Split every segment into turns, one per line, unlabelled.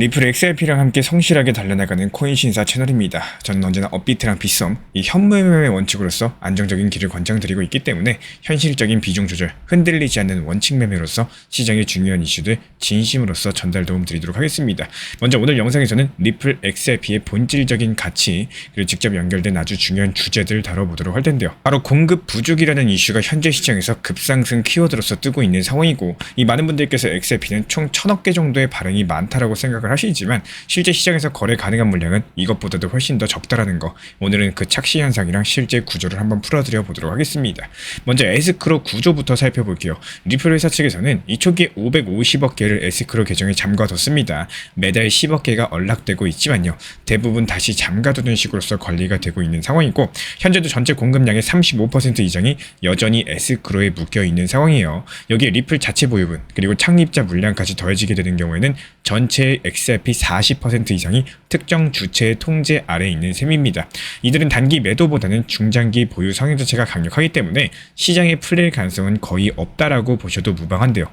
리플 XRP랑 함께 성실하게 달려나가는 코인 신사 채널입니다. 저는 언제나 업비트랑 빗썸, 이 현물매매 원칙으로서 안정적인 길을 권장드리고 있기 때문에 현실적인 비중 조절, 흔들리지 않는 원칙 매매로서 시장의 중요한 이슈들 진심으로서 전달 도움 드리도록 하겠습니다. 먼저 오늘 영상에서는 리플 XRP의 본질적인 가치, 그리고 직접 연결된 아주 중요한 주제들을 다뤄보도록 할 텐데요. 바로 공급 부족이라는 이슈가 현재 시장에서 급상승 키워드로서 뜨고 있는 상황이고, 이 많은 분들께서 XRP는 총 1000억 개 정도의 발행이 많다라고 생각을 하시지만 실제 시장에서 거래 가능한 물량은 이것보다도 훨씬 더 적다라는 거, 오늘은 그 착시 현상이랑 실제 구조를 한번 풀어드려 보도록 하겠습니다. 먼저 에스크로 구조부터 살펴볼게요. 리플 회사 측에서는 이 초기에 550억 개를 에스크로 계정에 잠가뒀습니다. 매달 10억 개가 언락되고 있지만요, 대부분 다시 잠가두는 식으로서 관리가 되고 있는 상황이고, 현재도 전체 공급량의 35% 이상이 여전히 에스크로에 묶여있는 상황이에요. 여기에 리플 자체 보유분 그리고 창립자 물량까지 더해지게 되는 경우에는 전체 XRP 40% 이상이 특정 주체의 통제 아래에 있는 셈입니다. 이들은 단기 매도보다는 중장기 보유 성향 자체가 강력하기 때문에 시장에 풀릴 가능성은 거의 없다라고 보셔도 무방한데요.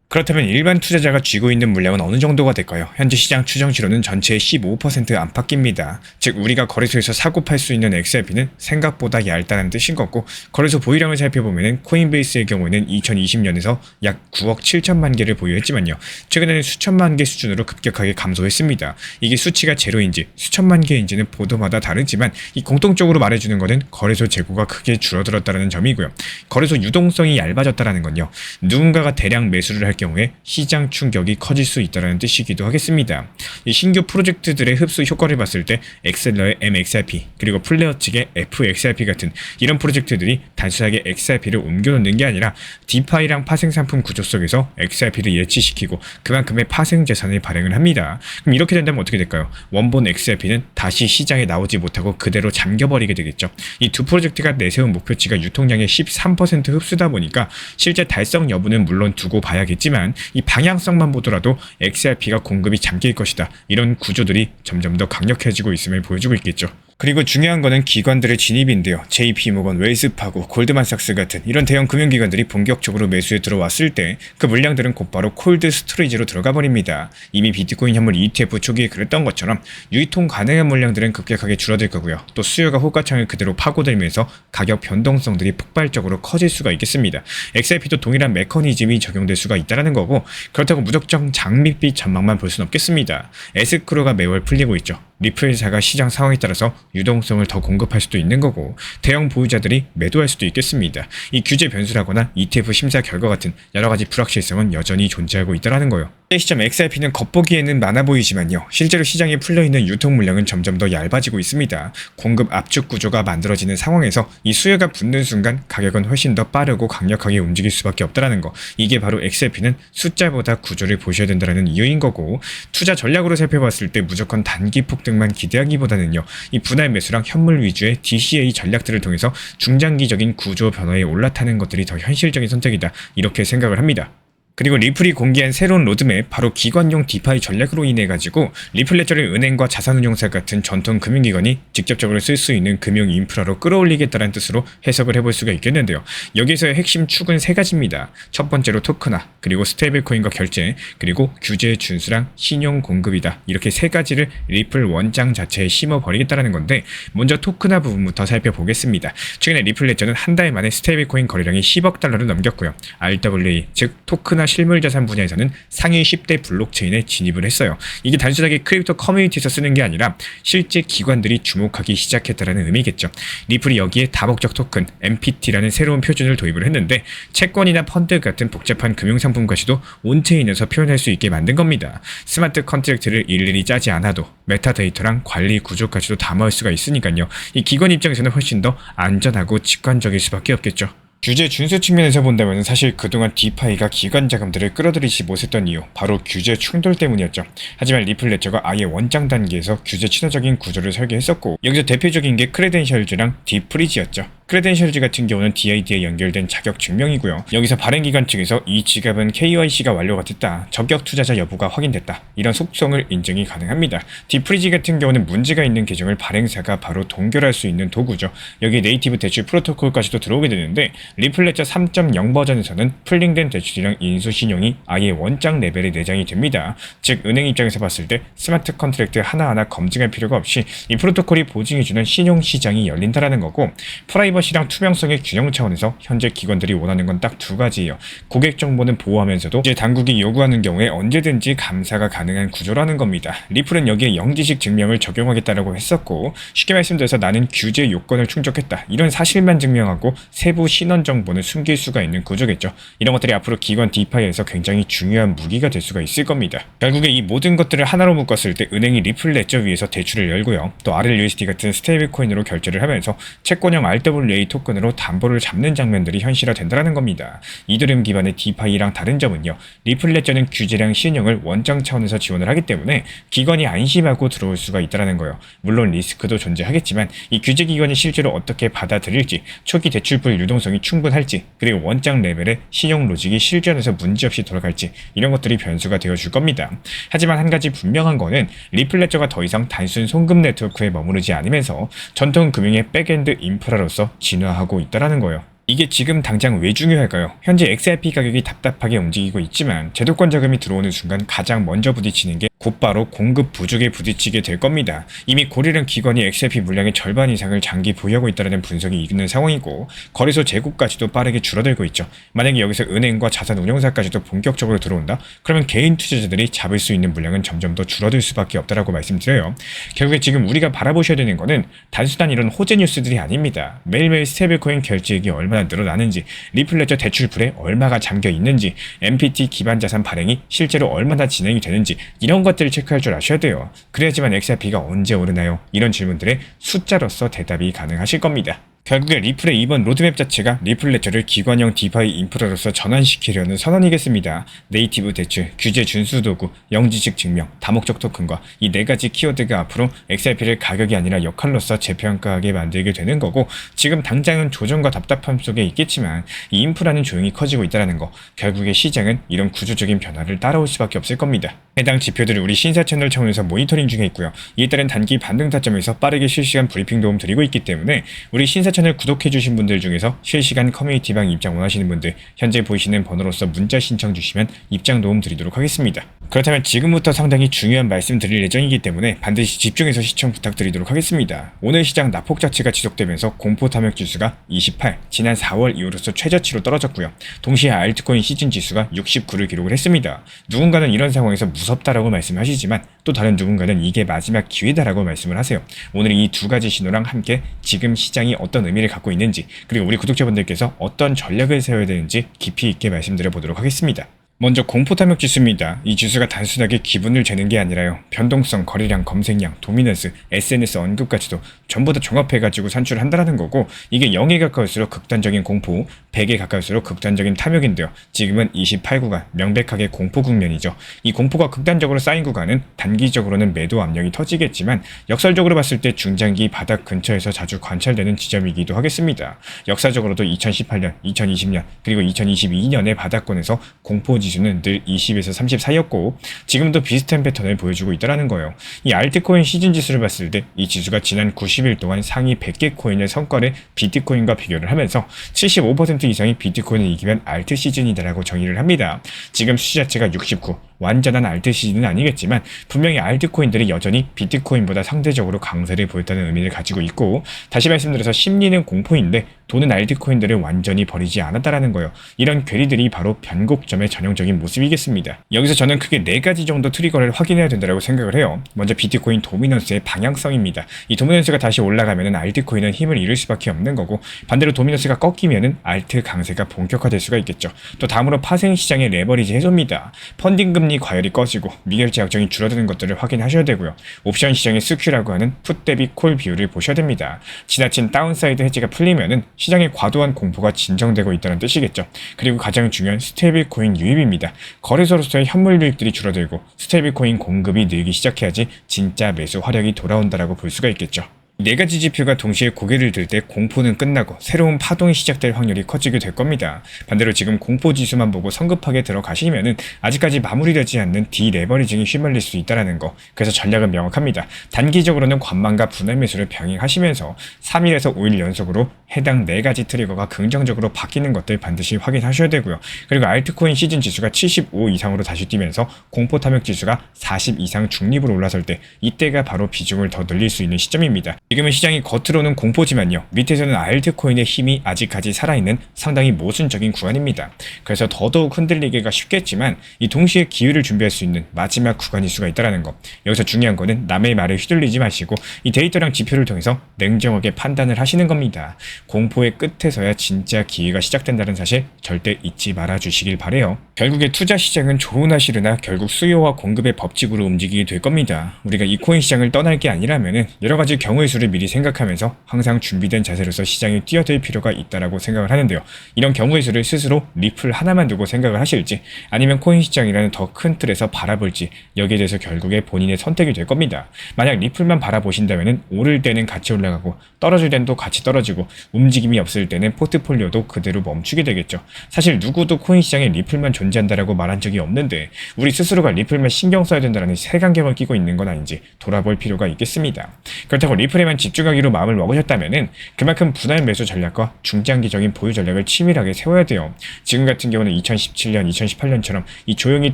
그렇다면 일반 투자자가 쥐고 있는 물량은 어느 정도가 될까요? 현재 시장 추정치로는 전체의 15% 안팎입니다. 즉 우리가 거래소에서 사고 팔 수 있는 XRP는 생각보다 얇다는 뜻인 거고, 거래소 보유량을 살펴보면 코인베이스의 경우에는 2020년에서 약 9억 7천만 개를 보유했지만요, 최근에는 수천만 개 수준으로 급격하게 감소했습니다. 이게 수치가 제로인지 수천만 개인지는 보도마다 다르지만 이 공통적으로 말해주는 것은 거래소 재고가 크게 줄어들었다는 점이고요. 거래소 유동성이 얇아졌다는 건요, 누군가가 대량 매수를 할 경우에 시장 충격이 커질 수 있다는 뜻이기도 하겠습니다. 이 신규 프로젝트들의 흡수 효과를 봤을 때 엑셀러의 MXRP 그리고 플레어 측의 FXRP 같은 이런 프로젝트들이 단순하게 XRP를 옮겨놓는 게 아니라 디파이랑 파생 상품 구조 속에서 XRP를 예치시키고 그만큼의 파생 재산을 발행을 합니다. 그럼 이렇게 된다면 어떻게 될까요? 원본 XRP는 다시 시장에 나오지 못하고 그대로 잠겨버리게 되겠죠. 이 두 프로젝트가 내세운 목표치가 유통량의 13% 흡수다 보니까 실제 달성 여부는 물론 두고 봐야겠지만 이 방향성만 보더라도 XRP가 공급이 잠길 것이다, 이런 구조들이 점점 더 강력해지고 있음을 보여주고 있겠죠. 그리고 중요한 거는 기관들의 진입인데요. JP모건, 웰스파고, 골드만삭스 같은 이런 대형 금융기관들이 본격적으로 매수에 들어왔을 때 그 물량들은 곧바로 콜드 스토리지로 들어가 버립니다. 이미 비트코인 현물 ETF 초기에 그랬던 것처럼 유통 가능한 물량들은 급격하게 줄어들 거고요. 또 수요가 호가창을 그대로 파고들면서 가격 변동성들이 폭발적으로 커질 수가 있겠습니다. XRP도 동일한 메커니즘이 적용될 수가 있다는 거고, 그렇다고 무작정 장밋빛 전망만 볼 수는 없겠습니다. 에스크로가 매월 풀리고 있죠. 리플 회사가 시장 상황에 따라서 유동성을 더 공급할 수도 있는 거고, 대형 보유자들이 매도할 수도 있겠습니다. 이 규제 변수라거나 ETF 심사 결과 같은 여러가지 불확실성은 여전히 존재하고 있다는 거예요. 현재 시점 XRP는 겉보기에는 많아 보이지만요, 실제로 시장에 풀려있는 유통 물량은 점점 더 얇아지고 있습니다. 공급 압축 구조가 만들어지는 상황에서 이 수요가 붙는 순간 가격은 훨씬 더 빠르고 강력하게 움직일 수밖에 없다는 거, 이게 바로 XRP는 숫자보다 구조를 보셔야 된다는 이유인 거고, 투자 전략으로 살펴봤을 때 무조건 단기 폭등만 기대하기보다는요, 이 분할 매수랑 현물 위주의 DCA 전략들을 통해서 중장기적인 구조 변화에 올라타는 것들이 더 현실적인 선택이다, 이렇게 생각을 합니다. 그리고 리플이 공개한 새로운 로드맵, 바로 기관용 디파이 전략으로 인해 가지고 리플 레저를 은행과 자산운용사 같은 전통 금융기관이 직접적으로 쓸 수 있는 금융 인프라로 끌어올리겠다는 뜻으로 해석을 해볼 수가 있겠는데요. 여기서의 핵심 축은 세 가지입니다. 첫 번째로 토크나, 그리고 스테이블코인과 결제, 그리고 규제 준수랑 신용 공급이다. 이렇게 세 가지를 리플 원장 자체에 심어버리겠다는 건데, 먼저 토크나 부분부터 살펴보겠습니다. 최근에 리플 레저는 한 달 만에 스테이블코인 거래량이 10억 달러를 넘겼고요. RWA, 즉 토크나 실물자산 분야에서는 상위 10대 블록체인에 진입을 했어요. 이게 단순하게 크립토 커뮤니티에서 쓰는 게 아니라 실제 기관들이 주목하기 시작했다는 의미겠죠. 리플이 여기에 다목적 토큰 MPT라는 새로운 표준을 도입을 했는데, 채권이나 펀드 같은 복잡한 금융상품까지도 온체인에서 표현할 수 있게 만든 겁니다. 스마트 컨트랙트를 일일이 짜지 않아도 메타데이터랑 관리 구조까지도 담아올 수가 있으니까요, 이 기관 입장에서는 훨씬 더 안전하고 직관적일 수밖에 없겠죠. 규제 준수 측면에서 본다면 사실 그동안 디파이가 기관 자금들을 끌어들이지 못했던 이유, 바로 규제 충돌 때문이었죠. 하지만 리플 레저가 아예 원장 단계에서 규제 친화적인 구조를 설계했었고, 여기서 대표적인 게 크레덴셜즈랑 디프리지였죠. 크레덴셜즈 같은 경우는 DID에 연결된 자격 증명이고요. 여기서 발행기관 측에서 이 지갑은 KYC가 완료가 됐다, 적격 투자자 여부가 확인됐다, 이런 속성을 인증이 가능합니다. 디프리지 같은 경우는 문제가 있는 계정을 발행사가 바로 동결할 수 있는 도구죠. 여기에 네이티브 대출 프로토콜까지도 들어오게 되는데 리플레저 3.0 버전에서는 풀링된 대출이랑 인수신용이 아예 원장 레벨에 내장이 됩니다. 즉 은행 입장에서 봤을 때 스마트 컨트랙트 하나하나 검증할 필요가 없이 이 프로토콜이 보증해주는 신용시장이 열린다라는 거고, 프라이버시랑 투명성의 균형 차원에서 현재 기관들이 원하는 건 딱 두 가지예요. 고객 정보는 보호하면서도 이제 당국이 요구하는 경우에 언제든지 감사가 가능한 구조라는 겁니다. 리플은 여기에 영지식 증명을 적용하겠다라고 했었고, 쉽게 말씀드려서 나는 규제 요건을 충족했다, 이런 사실만 증명하고 세부 신원 정보는 숨길 수가 있는 구조겠죠. 이런 것들이 앞으로 기관 디파이에서 굉장히 중요한 무기가 될 수가 있을 겁니다. 결국에 이 모든 것들을 하나로 묶었을 때 은행이 리플 레저 위에서 대출을 열고요, 또 RLUSD 같은 스테이블 코인으로 결제를 하면서 채권형 RWA 토큰으로 담보를 잡는 장면들이 현실화된다는 겁니다. 이더리움 기반의 디파이랑 다른 점은요, 리플 레저는 규제량 신용을 원장 차원에서 지원을 하기 때문에 기관이 안심하고 들어올 수가 있다는 거예요. 물론 리스크도 존재하겠지만 이 규제 기관이 실제로 어떻게 받아들일지, 초기 대출풀 유동성이 충분할지, 그리고 원장 레벨의 신용 로직이 실전에서 문제없이 돌아갈지, 이런 것들이 변수가 되어줄 겁니다. 하지만 한 가지 분명한 거는 리플 레저가 더 이상 단순 송금 네트워크에 머무르지 않으면서 전통 금융의 백엔드 인프라로서 진화하고 있다는 거예요. 이게 지금 당장 왜 중요할까요? 현재 XRP 가격이 답답하게 움직이고 있지만 제도권 자금이 들어오는 순간 가장 먼저 부딪히는 게 곧바로 공급 부족에 부딪히게 될 겁니다. 이미 고리른 기관이 XRP 물량의 절반 이상을 장기 보유하고 있다는 분석이 있는 상황이고, 거래소 재고까지도 빠르게 줄어들고 있죠. 만약에 여기서 은행과 자산 운용사까지도 본격적으로 들어온다? 그러면 개인 투자자들이 잡을 수 있는 물량은 점점 더 줄어들 수밖에 없다라고 말씀드려요. 결국에 지금 우리가 바라보셔야 되는 거는 단순한 이런 호재 뉴스들이 아닙니다. 매일매일 스테이블코인 결제액이 얼마나 늘어나는지, 리플 레저 대출풀에 얼마가 잠겨 있는지, MPT 기반 자산 발행이 실제로 얼마나 진행이 되는지, 이런 것들을 체크할 줄 아셔야 돼요. 그래야지만 XRP가 언제 오르나요? 이런 질문들의 숫자로서 대답이 가능하실 겁니다. 결국에 리플의 이번 로드맵 자체가 리플 레저를 기관형 디파이 인프라로서 전환시키려는 선언이겠습니다. 네이티브 대출, 규제 준수 도구, 영지식 증명, 다목적 토큰과 이 네 가지 키워드가 앞으로 XRP를 가격이 아니라 역할로서 재평가하게 만들게 되는 거고, 지금 당장은 조정과 답답함 속에 있겠지만 이 인프라는 조용히 커지고 있다는 거, 결국에 시장은 이런 구조적인 변화를 따라올 수밖에 없을 겁니다. 해당 지표들을 우리 신사 채널 차원에서 모니터링 중에 있고요. 이에 따른 단기 반등 타점에서 빠르게 실시간 브리핑 도움 드리고 있기 때문에 우리 신사 채널 구독해주신 분들 중에서 실시간 커뮤니티방 입장 원하시는 분들 현재 보이시는 번호로서 문자 신청 주시면 입장 도움 드리도록 하겠습니다. 그렇다면 지금부터 상당히 중요한 말씀 드릴 예정이기 때문에 반드시 집중해서 시청 부탁드리도록 하겠습니다. 오늘 시장 낙폭 자체가 지속되면서 공포 탐욕 지수가 28, 지난 4월 이후로서 최저치로 떨어졌고요. 동시에 알트코인 시즌 지수가 69를 기록을 했습니다. 누군가는 이런 상황에서 무섭다라고 말씀하시지만 또 다른 누군가는 이게 마지막 기회다라고 말씀을 하세요. 오늘 이 두 가지 신호랑 함께 지금 시장이 어떤 의미를 갖고 있는지, 그리고 우리 구독자분들께서 어떤 전략을 세워야 되는지 깊이 있게 말씀드려 보도록 하겠습니다. 먼저 공포탐욕 지수입니다. 이 지수가 단순하게 기분을 재는 게 아니라요, 변동성, 거래량, 검색량, 도미넌스, SNS 언급까지도 전부 다 종합해가지고 산출한다라는 거고, 이게 0에 가까울수록 극단적인 공포, 100에 가까울수록 극단적인 탐욕인데요. 지금은 28구간 명백하게 공포 국면이죠. 이 공포가 극단적으로 쌓인 구간은 단기적으로는 매도 압력이 터지겠지만 역설적으로 봤을 때 중장기 바닥 근처에서 자주 관찰되는 지점이기도 하겠습니다. 역사적으로도 2018년, 2020년, 그리고 2022년의 바닥권에서 공포 지수는 늘 20에서 30 사이였고 지금도 비슷한 패턴을 보여주고 있다는 거예요. 이 알트코인 시즌 지수를 봤을 때 이 지수가 지난 90일 동안 상위 100개 코인의 성과를 비트코인과 비교를 하면서 75% 이상이 비트코인을 이기면 알트 시즌이다라고 정의를 합니다. 지금 수치 자체가 69, 완전한 알트 시즌은 아니겠지만 분명히 알트코인들이 여전히 비트코인보다 상대적으로 강세를 보였다는 의미를 가지고 있고, 다시 말씀드려서 심리는 공포인데 돈은 알트코인들을 완전히 버리지 않았다라는 거예요. 이런 괴리들이 바로 변곡점의 전형적인 모습이겠습니다. 여기서 저는 크게 4가지 정도 트리거를 확인해야 된다고 생각을 해요. 먼저 비트코인 도미넌스의 방향성입니다. 이 도미넌스가 다시 올라가면 알트코인은 힘을 잃을 수밖에 없는 거고, 반대로 도미넌스가 꺾이면 알트 강세가 본격화될 수가 있겠죠. 또 다음으로 파생시장의 레버리지 해소입니다. 펀딩 금리 과열이 꺼지고 미결제 약정이 줄어드는 것들을 확인하셔야 되고요. 옵션 시장의 스큐라고 하는 풋 대비 콜 비율을 보셔야 됩니다. 지나친 다운사이드 해지가 풀리면은 시장의 과도한 공포가 진정되고 있다는 뜻이겠죠. 그리고 가장 중요한 스테이블 코인 유입입니다. 거래소로서의 현물 유입들이 줄어들고 스테이블 코인 공급이 늘기 시작해야지 진짜 매수 화력이 돌아온다라고 볼 수가 있겠죠. 네 가지 지표가 동시에 고개를 들 때 공포는 끝나고 새로운 파동이 시작될 확률이 커지게 될 겁니다. 반대로 지금 공포 지수만 보고 성급하게 들어가시면은 아직까지 마무리되지 않는 디레버리징이 휘말릴 수 있다는 거. 그래서 전략은 명확합니다. 단기적으로는 관망과 분할 매수를 병행하시면서 3일에서 5일 연속으로 해당 네 가지 트리거가 긍정적으로 바뀌는 것들 반드시 확인하셔야 되고요. 그리고 알트코인 시즌 지수가 75 이상으로 다시 뛰면서 공포 탐욕 지수가 40 이상 중립으로 올라설 때 이때가 바로 비중을 더 늘릴 수 있는 시점입니다. 지금은 시장이 겉으로는 공포지만요, 밑에서는 알트코인의 힘이 아직까지 살아있는 상당히 모순적인 구간입니다. 그래서 더더욱 흔들리기가 쉽겠지만 이 동시에 기회를 준비할 수 있는 마지막 구간일 수가 있다는 거. 여기서 중요한 거는 남의 말에 휘둘리지 마시고 이 데이터랑 지표를 통해서 냉정하게 판단을 하시는 겁니다. 공포의 끝에서야 진짜 기회가 시작된다는 사실 절대 잊지 말아주시길 바래요. 결국에 투자 시장은 좋으나 싫으나 결국 수요와 공급의 법칙으로 움직이게 될 겁니다. 우리가 이 코인 시장을 떠날 게 아니라면은 여러 가지 경우의 수를 미리 생각하면서 항상 준비된 자세로서 시장에 뛰어들 필요가 있다라고 생각을 하는데요. 이런 경우의 수를 스스로 리플 하나만 두고 생각을 하실지 아니면 코인 시장이라는 더 큰 틀에서 바라볼지 여기에 대해서 결국에 본인의 선택이 될 겁니다. 만약 리플만 바라보신다면은 오를 때는 같이 올라가고 떨어질 때는 또 같이 떨어지고 움직임이 없을 때는 포트폴리오도 그대로 멈추게 되겠죠. 사실 누구도 코인 시장에 리플만 존재한다라고 말한 적이 없는데 우리 스스로가 리플만 신경 써야 된다는 색안경을 끼고 있는 건 아닌지 돌아볼 필요가 있겠습니다. 그렇다고 리플에만 집중하기로 마음을 먹으셨다면은 그만큼 분할 매수 전략과 중장기적인 보유 전략을 치밀하게 세워야 돼요. 지금 같은 경우는 2017년, 2018년처럼 이 조용히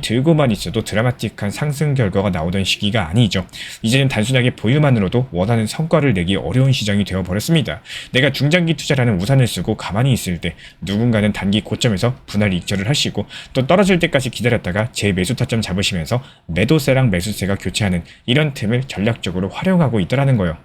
들고만 있어도 드라마틱한 상승 결과가 나오던 시기가 아니죠. 이제는 단순하게 보유만으로도 원하는 성과를 내기 어려운 시장이 되어버렸습니다. 내가 중장기 투자라는 우산을 쓰고 가만히 있을 때 누군가는 단기 고점에서 분할 익절을 하시고 또 떨어질 때까지 기다렸다가 재매수 타점 잡으시면서 매도세랑 매수세가 교체하는 이런 틈을 전략적으로 활용하고 있다는 거예요.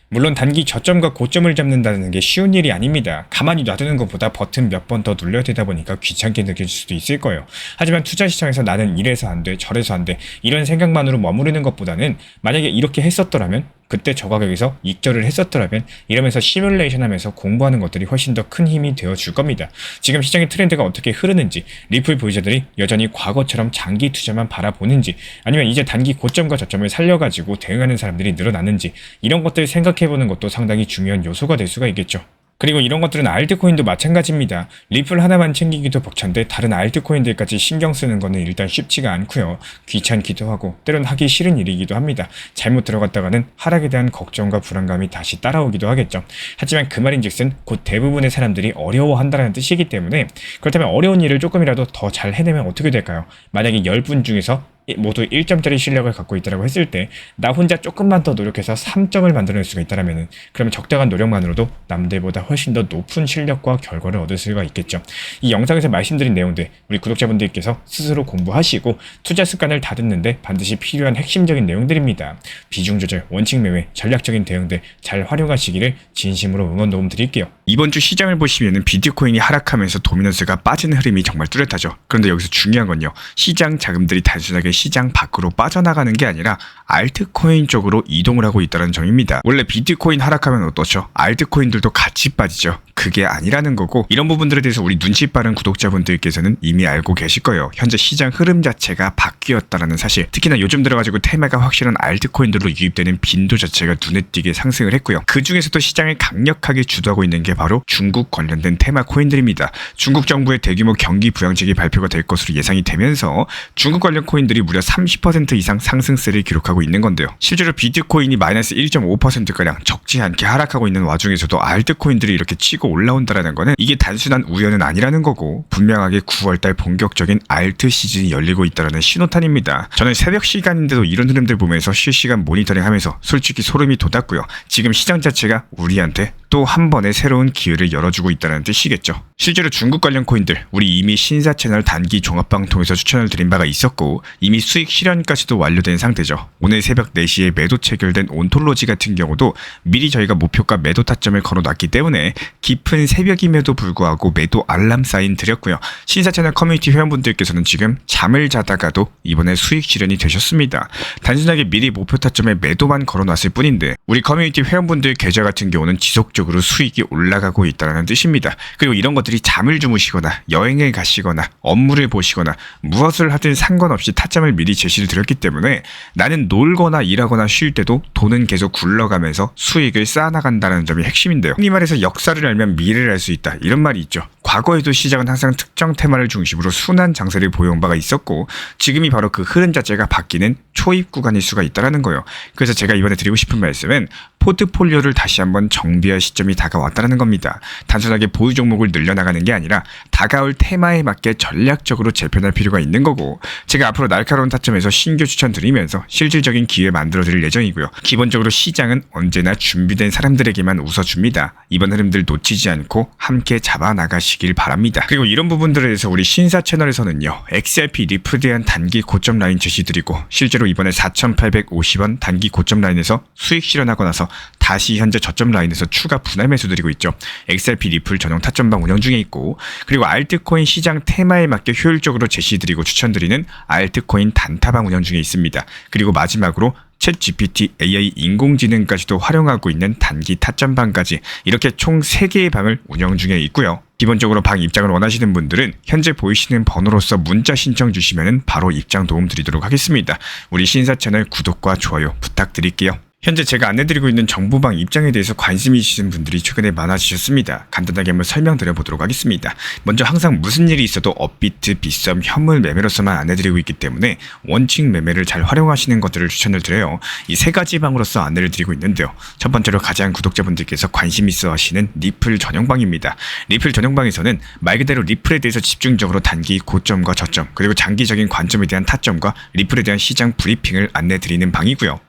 물론 단기 저점과 고점을 잡는다는 게 쉬운 일이 아닙니다. 가만히 놔두는 것보다 버튼 몇 번 더 눌러야 되다 보니까 귀찮게 느껴질 수도 있을 거예요. 하지만 투자 시장에서 나는 이래서 안 돼, 저래서 안 돼, 이런 생각만으로 머무르는 것보다는 만약에 이렇게 했었더라면, 그때 저 가격에서 익절을 했었더라면 이러면서 시뮬레이션 하면서 공부하는 것들이 훨씬 더 큰 힘이 되어줄 겁니다. 지금 시장의 트렌드가 어떻게 흐르는지, 리플 보유자들이 여전히 과거처럼 장기 투자만 바라보는지, 아니면 이제 단기 고점과 저점을 살려가지고 대응하는 사람들이 늘어나는지, 이런 것들 생각해보는 것도 상당히 중요한 요소가 될 수가 있겠죠. 그리고 이런 것들은 알트코인도 마찬가지입니다. 리플 하나만 챙기기도 벅찬데 다른 알트코인들까지 신경 쓰는 거는 일단 쉽지가 않고요. 귀찮기도 하고 때로는 하기 싫은 일이기도 합니다. 잘못 들어갔다가는 하락에 대한 걱정과 불안감이 다시 따라오기도 하겠죠. 하지만 그 말인즉슨 곧 대부분의 사람들이 어려워한다는 뜻이기 때문에, 그렇다면 어려운 일을 조금이라도 더 잘 해내면 어떻게 될까요? 만약에 10분 중에서 모두 1점짜리 실력을 갖고 있다고 했을 때 나 혼자 조금만 더 노력해서 3점을 만들어낼 수가 있다면 그러면 적당한 노력만으로도 남들보다 훨씬 더 높은 실력과 결과를 얻을 수가 있겠죠. 이 영상에서 말씀드린 내용들 우리 구독자분들께서 스스로 공부하시고 투자 습관을 다듬는데 반드시 필요한 핵심적인 내용들입니다. 비중 조절, 원칙 매매, 전략적인 대응들 잘 활용하시기를 진심으로 응원 도움 드릴게요. 이번 주 시장을 보시면 비트코인이 하락하면서 도미넌스가 빠지는 흐름이 정말 뚜렷하죠. 그런데 여기서 중요한 건요, 시장 자금들이 단순하게 시장 밖으로 빠져나가는 게 아니라 알트코인 쪽으로 이동을 하고 있다는 점입니다. 원래 비트코인 하락하면 어떻죠? 알트코인들도 같이 빠지죠. 그게 아니라는 거고, 이런 부분들에 대해서 우리 눈치 빠른 구독자분들께서는 이미 알고 계실 거예요. 현재 시장 흐름 자체가 바뀌었다는 사실, 특히나 요즘 들어가지고 테마가 확실한 알트코인들로 유입되는 빈도 자체가 눈에 띄게 상승을 했고요. 그 중에서도 시장을 강력하게 주도하고 있는 게 바로 중국 관련된 테마 코인들입니다. 중국 정부의 대규모 경기 부양책이 발표가 될 것으로 예상이 되면서 중국 관련 코인들이 무려 30% 이상 상승세를 기록하고 있는 건데요. 실제로 비트코인이 마이너스 1.5%가량 적지 않게 하락하고 있는 와중에서도 알트코인들이 이렇게 치고 올라온다는 거는 이게 단순한 우연은 아니라는 거고, 분명하게 9월달 본격적인 알트 시즌이 열리고 있다는 신호탄입니다. 저는 새벽 시간인데도 이런 흐름들 보면서 실시간 모니터링하면서 솔직히 소름이 돋았고요. 지금 시장 자체가 우리한테 또 한 번의 새로운 기회를 열어주고 있다는 뜻이겠죠. 실제로 중국 관련 코인들 우리 이미 신사 채널 단기 종합방통에서 추천을 드린 바가 있었고 이미 수익 실현까지도 완료된 상태죠. 오늘 새벽 4시에 매도 체결된 온톨로지 같은 경우도 미리 저희가 목표가 매도 타점을 걸어놨기 때문에 깊은 새벽임에도 불구하고 매도 알람 사인 드렸고요. 신사 채널 커뮤니티 회원분들께서는 지금 잠을 자다가도 이번에 수익 실현이 되셨습니다. 단순하게 미리 목표 타점에 매도만 걸어놨을 뿐인데 우리 커뮤니티 회원분들 계좌 같은 경우는 지속적으로 지속적으로 수익이 올라가고 있다는 뜻입니다. 그리고 이런 것들이 잠을 주무시거나 여행을 가시거나 업무를 보시거나 무엇을 하든 상관없이 타점을 미리 제시를 드렸기 때문에 나는 놀거나 일하거나 쉴 때도 돈은 계속 굴러가면서 수익을 쌓아나간다는 점이 핵심인데요. 흔히 말해서 역사를 알면 미래를 알 수 있다, 이런 말이 있죠. 과거에도 시장은 항상 특정 테마를 중심으로 순환 장세를 보여온 바가 있었고 지금이 바로 그 흐름 자체가 바뀌는 초입 구간일 수가 있다는 거예요. 그래서 제가 이번에 드리고 싶은 말씀은 포트폴리오를 다시 한번 정비할 시점이 다가왔다는 겁니다. 단순하게 보유 종목을 늘려나가는 게 아니라 다가올 테마에 맞게 전략적으로 재편할 필요가 있는 거고, 제가 앞으로 날카로운 타점에서 신규 추천드리면서 실질적인 기회 만들어드릴 예정이고요. 기본적으로 시장은 언제나 준비된 사람들에게만 웃어줍니다. 이번 흐름들 놓치지 않고 함께 잡아나가시길 바랍니다. 그리고 이런 부분들에 대해서 우리 신사 채널에서는요, XRP 리플에 대한 단기 고점 라인 제시드리고 실제로 이번에 4,850원 단기 고점 라인에서 수익 실현하고 나서 다시 현재 저점 라인에서 추가 분할 매수 드리고 있죠. XRP 리플 전용 타점방 운영 중에 있고, 그리고 알트코인 시장 테마에 맞게 효율적으로 제시드리고 추천드리는 알트코인 단타방 운영 중에 있습니다. 그리고 마지막으로 챗 GPT AI 인공지능까지도 활용하고 있는 단기 타점방까지 이렇게 총 3개의 방을 운영 중에 있고요. 기본적으로 방 입장을 원하시는 분들은 현재 보이시는 번호로서 문자 신청 주시면 바로 입장 도움 드리도록 하겠습니다. 우리 신사 채널 구독과 좋아요 부탁드릴게요. 현재 제가 안내드리고 있는 정보방 입장에 대해서 관심이 있으신 분들이 최근에 많아지셨습니다. 간단하게 한번 설명드려보도록 하겠습니다. 먼저 항상 무슨 일이 있어도 업비트, 빗썸, 현물 매매로서만 안내드리고 있기 때문에 원칙 매매를 잘 활용하시는 것들을 추천을 드려요. 이 3가지 방으로서 안내를 드리고 있는데요. 첫 번째로 가장 구독자분들께서 관심 있어 하시는 리플 전용방입니다. 리플 전용방에서는 말 그대로 리플에 대해서 집중적으로 단기 고점과 저점, 그리고 장기적인 관점에 대한 타점과 리플에 대한 시장 브리핑을 안내드리는 방이고요.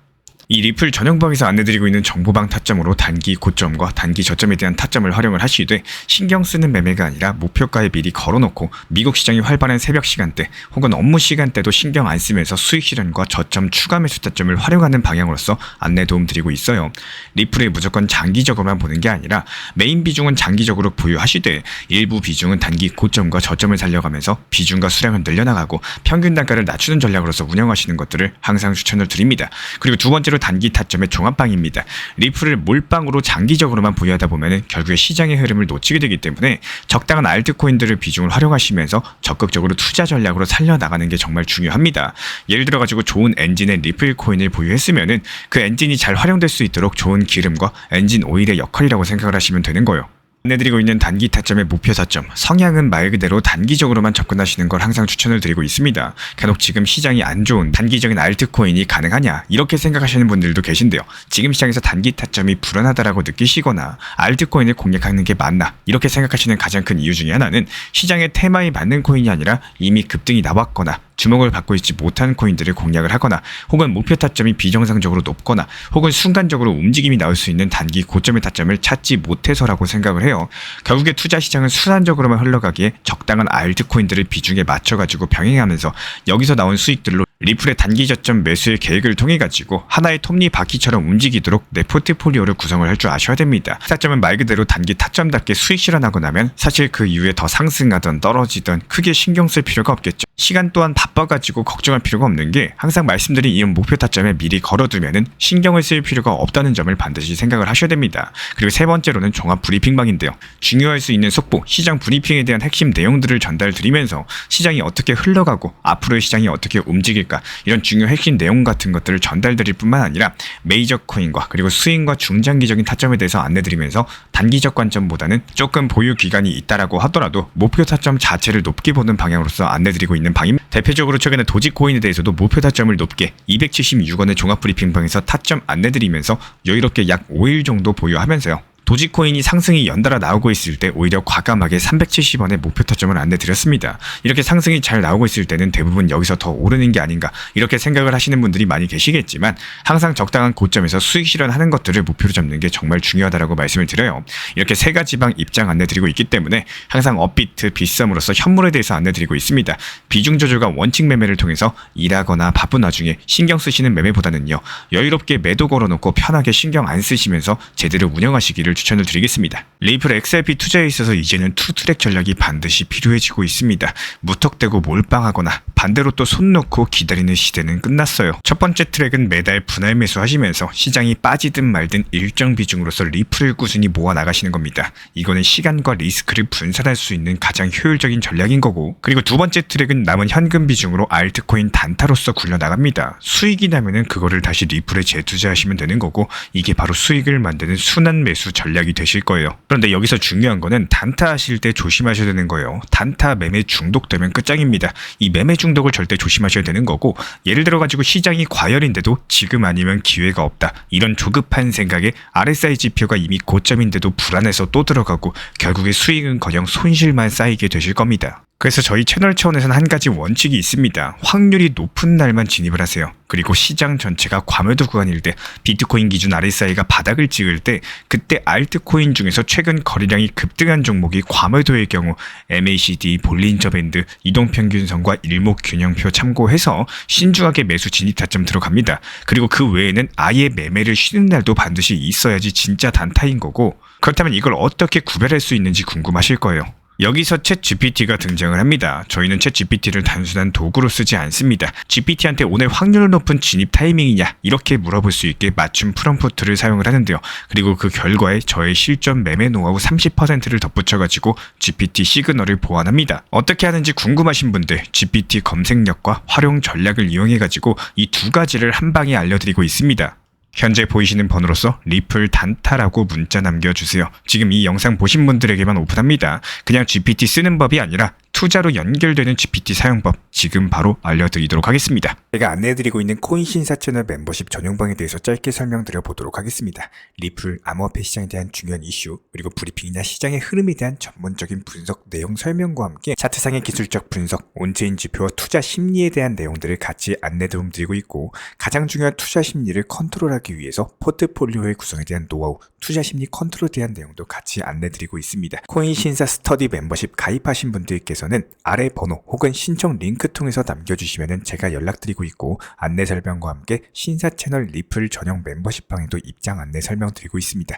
이 리플 전용방에서 안내드리고 있는 정보방 타점으로 단기 고점과 단기 저점에 대한 타점을 활용을 하시되 신경 쓰는 매매가 아니라 목표가에 미리 걸어놓고 미국 시장이 활발한 새벽 시간대 혹은 업무 시간대도 신경 안 쓰면서 수익 실현과 저점 추가 매수 타점을 활용하는 방향으로서 안내 도움 드리고 있어요. 리플에 무조건 장기적으로만 보는 게 아니라 메인 비중은 장기적으로 보유하시되 일부 비중은 단기 고점과 저점을 살려가면서 비중과 수량을 늘려나가고 평균 단가를 낮추는 전략으로서 운영하시는 것들을 항상 추천을 드립니다. 그리고 두 번째로 단기 타점의 종합방입니다. 리플을 몰빵으로 장기적으로만 보유하다 보면 결국에 시장의 흐름을 놓치게 되기 때문에 적당한 알트코인들을 비중을 활용하시면서 적극적으로 투자 전략으로 살려나가는 게 정말 중요합니다. 예를 들어가지고 좋은 엔진의 리플 코인을 보유했으면 그 엔진이 잘 활용될 수 있도록 좋은 기름과 엔진 오일의 역할이라고 생각을 하시면 되는 거예요. 안내드리고 있는 단기 타점의 목표 타점, 성향은 말 그대로 단기적으로만 접근하시는 걸 항상 추천을 드리고 있습니다. 간혹 지금 시장이 안 좋은 단기적인 알트코인이 가능하냐 이렇게 생각하시는 분들도 계신데요. 지금 시장에서 단기 타점이 불안하다라고 느끼시거나 알트코인을 공략하는 게 맞나 이렇게 생각하시는 가장 큰 이유 중에 하나는 시장의 테마에 맞는 코인이 아니라 이미 급등이 나왔거나 주목을 받고 있지 못한 코인들을 공략을 하거나 혹은 목표 타점이 비정상적으로 높거나 혹은 순간적으로 움직임이 나올 수 있는 단기 고점의 타점을 찾지 못해서라고 생각을 해요. 결국에 투자 시장은 순환적으로만 흘러가기에 적당한 알트코인들을 비중에 맞춰가지고 병행하면서 여기서 나온 수익들로 리플의 단기 저점 매수의 계획을 통해 가지고 하나의 톱니바퀴처럼 움직이도록 내 포트폴리오를 구성을 할 줄 아셔야 됩니다. 타점은 말 그대로 단기 타점답게 수익 실현하고 나면 사실 그 이후에 더 상승하던 떨어지던 크게 신경 쓸 필요가 없겠죠. 시간 또한 바빠가지고 걱정할 필요가 없는 게 항상 말씀드린 이런 목표 타점에 미리 걸어두면은 신경을 쓸 필요가 없다는 점을 반드시 생각을 하셔야 됩니다. 그리고 세 번째로는 종합 브리핑방인데요. 중요할 수 있는 속보, 시장 브리핑에 대한 핵심 내용들을 전달드리면서 시장이 어떻게 흘러가고 앞으로의 시장이 어떻게 움직일까 이런 중요 핵심 내용 같은 것들을 전달드릴 뿐만 아니라 메이저 코인과 그리고 스윙과 중장기적인 타점에 대해서 안내드리면서 단기적 관점보다는 조금 보유 기간이 있다라고 하더라도 목표 타점 자체를 높게 보는 방향으로서 안내드리고 있는 방입니다. 대표적으로 최근에 도지코인에 대해서도 목표 타점을 높게 276원의 종합 브리핑방에서 타점 안내드리면서 여유롭게 약 5일 정도 보유하면서요. 도지코인이 상승이 연달아 나오고 있을 때 오히려 과감하게 370원의 목표 타점을 안내드렸습니다. 이렇게 상승이 잘 나오고 있을 때는 대부분 여기서 더 오르는 게 아닌가 이렇게 생각을 하시는 분들이 많이 계시겠지만 항상 적당한 고점에서 수익 실현하는 것들을 목표로 잡는 게 정말 중요하다고 말씀을 드려요. 이렇게 3가지 방 입장 안내드리고 있기 때문에 항상 업비트, 빗썸으로서 현물에 대해서 안내드리고 있습니다. 비중 조절과 원칙 매매를 통해서 일하거나 바쁜 와중에 신경 쓰시는 매매보다는요. 여유롭게 매도 걸어놓고 편하게 신경 안 쓰시면서 제대로 운영하시기를 추천을 드리겠습니다. 리플 XRP 투자에 있어서 이제는 투트랙 전략이 반드시 필요해지고 있습니다. 무턱대고 몰빵하거나 반대로 또 손 놓고 기다리는 시대는 끝났어요. 첫 번째 트랙은 매달 분할 매수하시면서 시장이 빠지든 말든 일정 비중으로서 리플을 꾸준히 모아 나가시는 겁니다. 이거는 시간과 리스크를 분산할 수 있는 가장 효율적인 전략인 거고, 그리고 두 번째 트랙은 남은 현금 비중으로 알트코인 단타로서 굴려나갑니다. 수익이 나면은 그거를 다시 리플에 재투자하시면 되는 거고, 이게 바로 수익을 만드는 순환 매수 전략이 되실 거예요. 그런데 여기서 중요한 거는 단타 하실 때 조심하셔야 되는 거예요. 단타 매매 중독되면 끝장입니다. 이 매매 중독을 절대 조심하셔야 되는 거고, 예를 들어 가지고 시장이 과열인데도 지금 아니면 기회가 없다, 이런 조급한 생각에 RSI 지표가 이미 고점인데도 불안해서 또 들어가고 결국에 수익은커녕 손실만 쌓이게 되실 겁니다. 그래서 저희 채널 차원에서는 한 가지 원칙이 있습니다. 확률이 높은 날만 진입을 하세요. 그리고 시장 전체가 과매도 구간일 때, 비트코인 기준 RSI가 바닥을 찍을 때, 그때 알트코인 중에서 최근 거래량이 급등한 종목이 과매도의 경우 MACD, 볼린저 밴드, 이동평균선과 일목균형표 참고해서 신중하게 매수 진입 타점 들어갑니다. 그리고 그 외에는 아예 매매를 쉬는 날도 반드시 있어야지 진짜 단타인 거고, 그렇다면 이걸 어떻게 구별할 수 있는지 궁금하실 거예요. 여기서 챗 GPT가 등장을 합니다. 저희는 챗 GPT를 단순한 도구로 쓰지 않습니다. GPT한테 오늘 확률 높은 진입 타이밍이냐, 이렇게 물어볼 수 있게 맞춤 프롬프트를 사용을 하는데요. 그리고 그 결과에 저의 실전 매매 노하우 30%를 덧붙여가지고 GPT 시그널을 보완합니다. 어떻게 하는지 궁금하신 분들, GPT 검색력과 활용 전략을 이용해가지고 이 두 가지를 한 방에 알려드리고 있습니다. 현재 보이시는 번호로서 리플 단타라고 문자 남겨주세요. 지금 이 영상 보신 분들에게만 오픈합니다. 그냥 GPT 쓰는 법이 아니라 투자로 연결되는 GPT 사용법 지금 바로 알려드리도록 하겠습니다. 제가 안내해드리고 있는 코인신사 채널 멤버십 전용방에 대해서 짧게 설명드려 보도록 하겠습니다. 리플, 암호화폐 시장에 대한 중요한 이슈, 그리고 브리핑이나 시장의 흐름에 대한 전문적인 분석 내용 설명과 함께 차트상의 기술적 분석, 온체인 지표와 투자 심리에 대한 내용들을 같이 안내 도움 드리고 있고, 가장 중요한 투자 심리를 컨트롤하기 위해서 포트폴리오의 구성에 대한 노하우, 투자 심리 컨트롤에 대한 내용도 같이 안내드리고 있습니다. 코인신사 스터디 멤버십 가입하신 분들께서는 아래 번호 혹은 신청 링크 통해서 남겨주시면 제가 연락드리고 있고, 안내 설명과 함께 신사 채널 리플 전용 멤버십 방에도 입장 안내 설명드리고 있습니다.